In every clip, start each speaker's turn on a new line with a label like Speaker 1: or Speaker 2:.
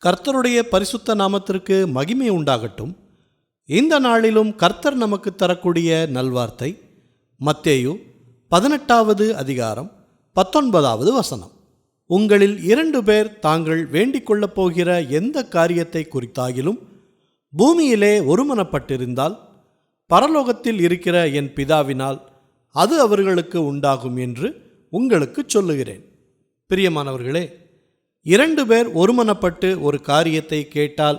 Speaker 1: கர்த்தருடைய பரிசுத்த நாமத்திற்கு மகிமை உண்டாகட்டும். இந்த நாளிலும் கர்த்தர் நமக்கு தரக்கூடிய நல்வார்த்தை மத்தேயு 18வது அதிகாரம் 19வது வசனம். உங்களில் 2 பேர் தாங்கள் வேண்டிக் கொள்ளப் போகிற எந்த காரியத்தை குறித்தாகிலும் பூமியிலே ஒருமனப்பட்டிருந்தால் பரலோகத்தில் இருக்கிற என் பிதாவினால் அது அவர்களுக்கு உண்டாகும் என்று உங்களுக்கு சொல்லுகிறேன். பிரியமானவர்களே, 2 பேர் ஒருமனப்பட்டு ஒரு காரியத்தை கேட்டால்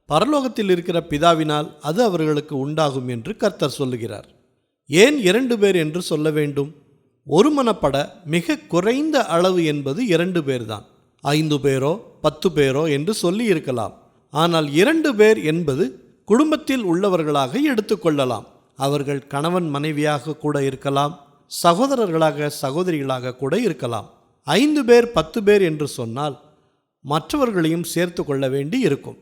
Speaker 1: பரலோகத்தில் இருக்கிற பிதாவினால் அது அவர்களுக்கு உண்டாகும் என்று கர்த்தர் சொல்லுகிறார். ஏன் 2 பேர் என்று சொல்ல வேண்டும்? ஒருமனப்பட மிக குறைந்த அளவு என்பது 2 பேர்தான். 5 பேரோ 10 பேரோ என்று சொல்லி இருக்கலாம். ஆனால் 2 பேர் என்பது குடும்பத்தில் உள்ளவர்களாக எடுத்துக்கொள்ளலாம். அவர்கள் கணவன் மனைவியாக கூட இருக்கலாம், சகோதரர்களாக சகோதரிகளாக கூட இருக்கலாம். 5 பேர் 10 பேர் என்று சொன்னால் மற்றவர்களையும் சேர்த்து கொள்ள வேண்டி இருக்கும்.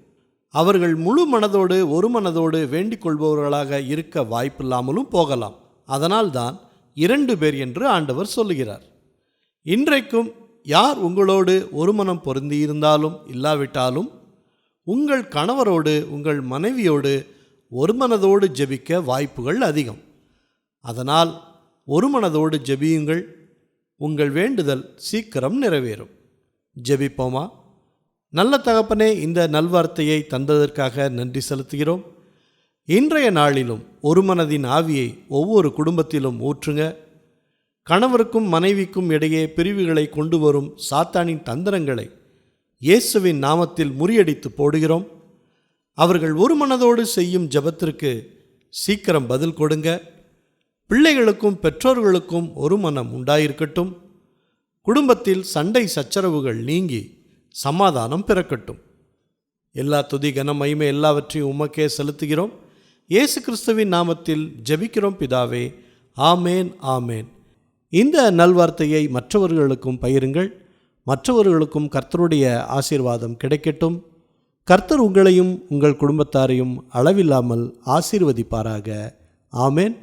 Speaker 1: அவர்கள் முழு மனதோடு ஒரு மனதோடு வேண்டிக் கொள்பவர்களாக இருக்க வாய்ப்பில்லாமலும் போகலாம். அதனால்தான் 2 பேர் என்று ஆண்டவர் சொல்லுகிறார். இன்றைக்கும் யார் உங்களோடு ஒரு மனம் பொருந்தியிருந்தாலும் இல்லாவிட்டாலும் உங்கள் கணவரோடு உங்கள் மனைவியோடு ஒரு மனதோடு ஜெபிக்க வாய்ப்புகள் அதிகம். அதனால் ஒரு மனதோடு ஜெபியுங்கள். உங்கள் வேண்டுதல் சீக்கிரம் நிறைவேறும். ஜெபிப்போமா? நல்ல தகப்பனே, இந்த நல்வார்த்தையை தந்ததற்காக நன்றி செலுத்துகிறோம். இன்றைய நாளிலும் ஒரு மனதின் ஆவியை ஒவ்வொரு குடும்பத்திலும் ஊற்றுங்க. கணவருக்கும் மனைவிக்கும் இடையே பிரிவுகளை கொண்டு வரும் சாத்தானின் தந்திரங்களை இயேசுவின் நாமத்தில் முறியடித்து போடுகிறோம். அவர்கள் ஒரு மனதோடு செய்யும் ஜெபத்திற்கு சீக்கிரம் பதில் கொடுங்க. பிள்ளைகளுக்கும் பெற்றோர்களுக்கும் ஒரு மனம் உண்டாயிருக்கட்டும். குடும்பத்தில் சண்டை சச்சரவுகள் நீங்கி சமாதானம் பிறக்கட்டும். எல்லா துதி கன மகிமை எல்லாவற்றையும் உமக்கே செலுத்துகிறோம். இயேசு கிறிஸ்துவின் நாமத்தில் ஜெபிக்கிறோம் பிதாவே. ஆமேன், ஆமேன். இந்த நல்வார்த்தையை மற்றவர்களுக்கும் பகிருங்கள். மற்றவர்களுக்கும் கர்த்தருடைய ஆசீர்வாதம் கிடைக்கட்டும். கர்த்தர் உங்களையும் உங்கள் குடும்பத்தாரையும் அளவில்லாமல் ஆசீர்வதிப்பாராக. ஆமேன்.